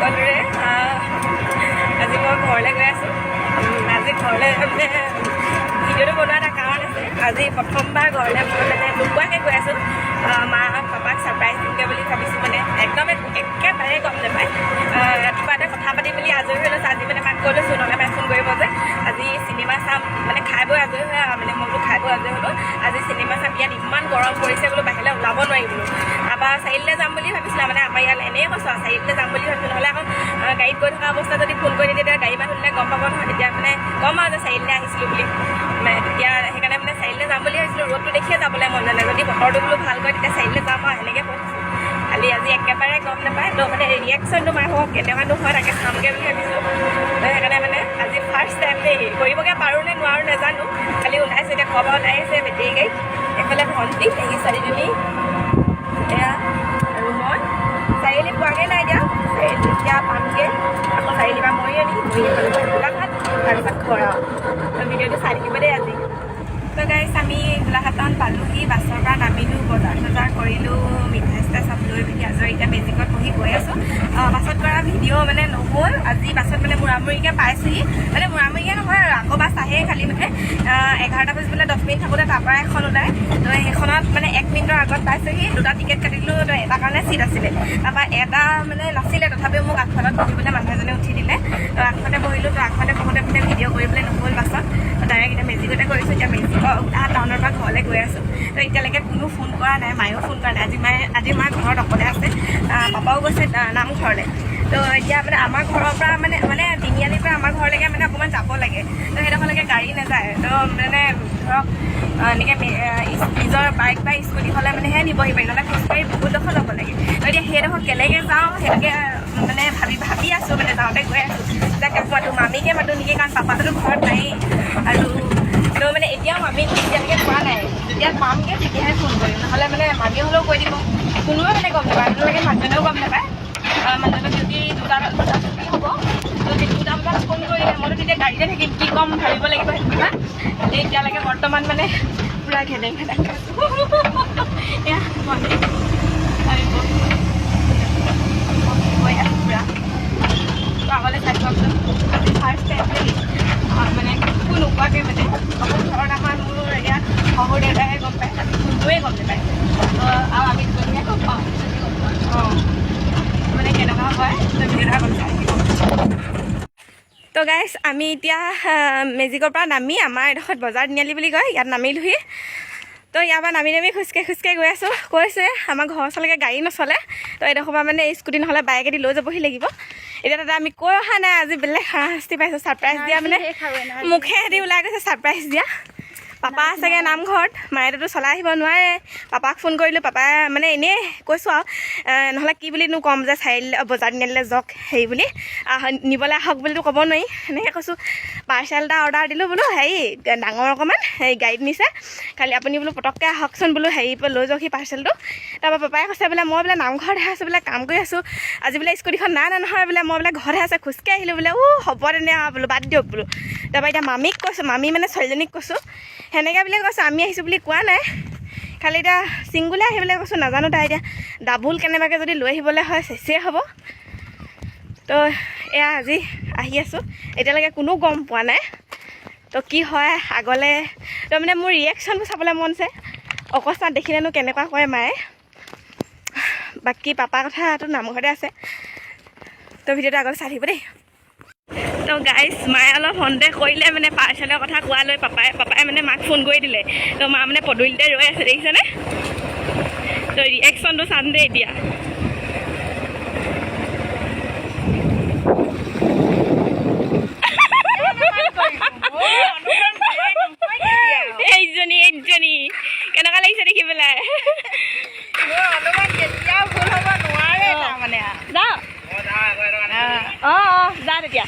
সকলোৰে আজি মই ঘৰলৈ গৈ আছোঁ আজি ঘৰলৈ ভিডিঅ'টো বনোৱা এটা কাৰণ আছে আজি প্ৰথমবাৰ ঘৰলৈ মই মানে নোকোৱাকৈ গৈ আছোঁ মা পাপাক ছাৰপ্ৰাইজ দিমগৈ বুলি ভাবিছোঁ মানে একদম একেবাৰে গম নাপায় ৰাতিপুৱা এটা কথা পাতি মেলি আজৰি হৈ লৈছোঁ আজি মানে মাক কৈ লৈছোঁ নহ'লে মায়ে ফোন কৰিব যে আজি চিনেমা চাম মানে খাই বৈ আজৰি হৈ মানে মই বোলো খাই বৈ আজৰি হ'লোঁ আজি চিনেমা চাম ইয়াত ইমান গৰম পৰিছে বোলো বাহিৰলৈ ওলাব নোৱাৰি বোলো তাৰপৰা চাৰিআলিলৈ যাম বুলি ভাবিছিলোঁ মানে আমাৰ ইয়াত এনেই কৈছোঁ আৰু চাৰিআলিলৈ যাম বুলি ভাবিছোঁ নহ'লে আকৌ গাড়ীত গৈ থকা অৱস্থাত যদি ফোন কৰি তেতিয়া গাড়ী মানুহে গম পাব নহয় তেতিয়া মানে গম আৰু যে চাৰিআলিলৈ আহিছিলোঁ বুলি মানে তেতিয়া সেইকাৰণে মানে চাৰিআলিলৈ যাম বুলি ভাবিছিলোঁ ৰ'দটো দেখিয়ে যাবলৈ মন নালাগে যদি বতৰটো বোলো ভাল কৰে তেতিয়া চাৰিআলিলৈ যাম আৰু সেনেকৈ কৈছোঁ খালি আজি একেবাৰে গম নাপায় তো মানে ৰিয়েকশ্যনটো মাৰ হওক কেনেকুৱানো হয় তাকে চামগৈ বুলি ভাবিছোঁ সেইকাৰণে মানে আজি ফাৰ্ষ্ট টাইম দেই কৰিবগৈ পাৰোঁ নে নোৱাৰোঁ নাজানো খালি ওলাইছোঁ এতিয়া খোৱা ওলাই আছে বেটেৰী গাড়ীত এইফালে ভণ্টি এই ছোৱালীজনী এয়া আৰু মই চাৰিআলি পোৱাগৈ নাই এতিয়া চাৰিআলি এতিয়া পামগৈ আকৌ চাৰিআলিৰ পৰা মৰি আনি গোলাঘাট তাৰপিছত ঘৰ আৰু ভিডিঅ'টো চাই থাকিব দেই আজি তো গাইছ আমি গোলাঘাট টাউন পালোহি বাছৰ পৰা নামিলোঁ বজাৰ চজাৰ কৰিলোঁ মিঠাই চিঠাই চব লৈ পিনি আজৰি এতিয়া মেজিকত বহি গৈ আছোঁ বাছত কৰা ভিডিঅ' মানে নহ'ল আজি বাছত মানে মূৰামূৰিকৈ পাইছোঁহি মানে মূৰামূৰিকৈ নহয় আৰু আকৌ বাছ আহেই খালি মানে 11টা বাজিবলৈ 10 মিনিট থাকোঁতে তাৰপৰা এখন ওলায় তো সেইখনত মানে 1 মিনিটৰ আগত পাইছোঁহি 2টা টিকেট কাটিলোঁ তো এটা কাৰণে ছিট আছিলে তাৰপৰা এটা মানে নাছিলে তথাপিও মোক আগফালত বহিবলৈ মানুহ এজনে উঠি দিলে তো আগফালে বহিলোঁ তো আগফালে বহোঁতে মানে ভিডিঅ' কৰিবলৈ নহ'ল বাছত ডাইৰেক্ট এতিয়া মেজিকতে কৰিছোঁ এতিয়া মেজিকৰ টাউনৰ পৰা ঘৰলৈ গৈ আছোঁ তো এতিয়ালৈকে কোনো ফোন কৰা নাই মায়েও ফোন কৰা নাই আজি মা ঘৰত অকলে আছে পাপাও গৈছে নামঘৰলৈ তো এতিয়া মানে আমাৰ ঘৰৰ পৰা মানে তিনিআলিৰ পৰা আমাৰ ঘৰলৈকে মানে অকণমান যাব লাগে তো সেইডোখৰলৈকে গাড়ী নাযায় তো মানে ধৰক এনেকৈ নিজৰ বাইক বা স্কুটি হ'লে মানেহে নিবহি পাৰি নহ'লে খোজকাঢ়ি বহুতডোখৰ যাব লাগে তো এতিয়া সেইডোখৰ কেলেকৈ যাওঁ সেইটোকে মানে ভাবি আছোঁ মানে যাওঁতে গৈ আছোঁ তাকে মাতোঁ মামীকে মাতোঁ নেকি কাৰণ পাপাটোতো ঘৰত নায়েই আৰু তো মানে এতিয়াও মামীক এতিয়ালৈকে পোৱা নাই যেতিয়া পামগৈ তেতিয়াহে ফোন কৰিম নহ'লে মানে মামী হ'লেও কৈ দিব কোনোৱে মানে গম নাপায় আপোনালোকে মানুহজনেও গম নাপায় মানুহজনক যদি 2টা বজাত ছুটি হ'ব তো 2টা বজাত ফোন কৰিলে মইতো তেতিয়া গাড়ীতে থাকিম কি ক'ম ভাবিব লাগিব সেইটো এতিয়ালৈকে বৰ্তমান মানে পূৰা ঘেদেং ঘেদেং এয়া মন্দিৰ গৈ আছোঁ পূৰা তো আগলৈ চাই চাওকচোন আজি ফাৰ্ষ্ট টাইম দেই মানে একো নোকোৱাকৈ মানে অকল ঘৰত আমাৰ মোৰ এতিয়া শহুৰ দেউতাহে গম পায় কোনোৱে গম নাপায় আৰু আমি দুজনীয়ে গম পাওঁ অঁ মানে কেনেকুৱা হয় ভিডিঅ'টা গম চাই তো গাইছ আমি এতিয়া মেজিকৰ পৰা নামি আমাৰ এডোখৰত বজাৰ তিনিআলি বুলি কয় ইয়াত নামিলোহি তো ইয়াৰ পৰা নামি খোজকাঢ়ি গৈ আছোঁ কৈছে আমাৰ ঘৰৰ ওচৰলৈকে গাড়ী নচলে তো এইডোখৰ পৰা মানে স্কুটি নহ'লে বাইকেদি লৈ যাবহি লাগিব এতিয়া তাতে আমি কৈ অহা নাই আজি বেলেগ শাস্তি পাইছোঁ ছাৰপ্ৰাইজ দিয়া মানে মুখেদি ওলাই গৈছে ছাৰপ্ৰাইজ দিয়া পাপা আছেগৈ নামঘৰত মায়েতো চলাই আহিব নোৱাৰে পাপাক ফোন কৰিলোঁ পাপাই মানে এনেই কৈছোঁ আৰু নহ'লে কি বুলিনো ক'ম যে চাৰিআলি বজাৰ তিনিআলিলৈ যাওক হেৰি বুলি নিবলৈ আহক বুলিতো ক'ব নোৱাৰি সেনেকৈ কৈছোঁ পাৰ্চেল এটা অৰ্ডাৰ দিলোঁ বোলো হেৰি ডাঙৰ অকণমান হেৰি গাড়ীত নিছে খালি আপুনি বোলো পটককৈ আহকচোন বোলো হেৰি লৈ যাওক সি পাৰ্চেলটো তাৰপৰা পাপাই কৈছে বোলে মই বোলে নামঘৰতহে আছোঁ বোলে কাম কৰি আছোঁ আজি বোলে স্কুটিখন নাই নহয় বোলে মই বোলে ঘৰতহে আছে খোজকাঢ়ি আহিলোঁ বোলে হ'ব তেনে বোলো বাদ দিয়ক বোলো তাৰপৰা এতিয়া মামীক কৈছোঁ মামী মানে ছোৱালীজনীক কৈছোঁ সেনেকৈ বুলি কৈছোঁ আমি আহিছোঁ বুলি কোৱা নাই খালি এতিয়া ছিংগুলে আহিবলৈ কৈছোঁ নাজানো তাই এতিয়া ডাবুল কেনেবাকৈ যদি লৈ আহিবলৈ হয় চেচেই হ'ব তো এয়া আজি আহি আছোঁ এতিয়ালৈকে কোনো গম পোৱা নাই তো কি হয় আগলৈ তো মানে মোৰ ৰিয়েকশ্যনবোৰ চাবলৈ মন আছে অকস্মাত দেখিলেনো কেনেকুৱা কৰে মায়ে বাকী পাপাৰ কথাটো নামঘৰতে আছে তো ভিডিঅ'টো আগলৈ চাই থাকিব দেই তো গাইছ মায়ে অলপ সন্দেহ কৰিলে মানে পাৰ্চেলৰ কথা কোৱালৈ পাপাই মানে মাক ফোন কৰি দিলে তো মা মানে পদূলিতে ৰৈ আছে দেখিছেনে তো ৰিয়েকশ্যনটো চাম দেই এতিয়া এইজনী কেনেকুৱা লাগিছে দেখি পেলাই যা তেতিয়া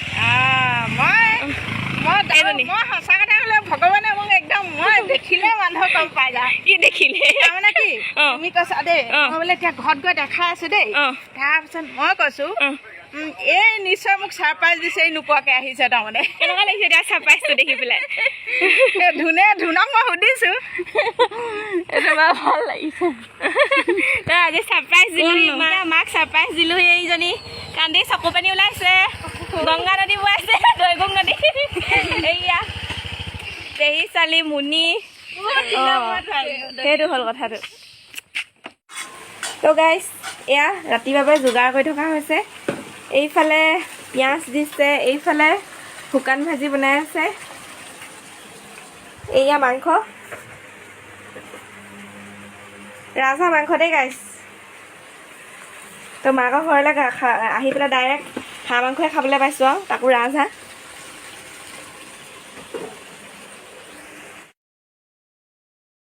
মই সঁচা কথা ক'লে ভগৱানে মোক একদম মই দেখিলে মানুহক গম পাই যা কি দেখিলে তাৰমানে কি তুমি কৈছা দেই মই বোলে এতিয়া ঘৰত গৈ দেখাই আছো দেই তাৰপিছত মই কৈছোঁ এই নিশ্চয় মোক ছাৰপ্ৰাইজ দিছে এই নোপোৱাকৈ আহিছে তাৰমানে কেনেকুৱা লাগিছে এতিয়া ছাৰপ্ৰাইজটো দেখি পেলাই ধুনক মই সুধিছোঁ এইটো বাৰু ভাল লাগিছে তই আজি ছাৰপ্ৰাইজ দিলোঁ মাক ছাৰপ্ৰাইজ দিলোঁ এইজনী কাৰণ ভণ্টি চকু পানী ওলাইছে গংগা নদী বৈছে দৈগুং নদী এইয়া পেহী ছোৱালী মুনি সেইটো হ'ল কথাটো তো গাইজ এয়া ৰাতিৰ বাবে যোগাৰ কৰি থকা হৈছে এইফালে পিঁয়াজ দিছে এইফালে শুকান ভাজি বনাই আছে এইয়া মাংস ৰাজহাঁহ মাংস দেই গাইজ তো মাকৰ ঘৰলৈ আহি পেলাই ডাইৰেক্ট হাঁহ মাংসই খাবলৈ পাইছোঁ আৰু তাকো ৰাজহাঁহ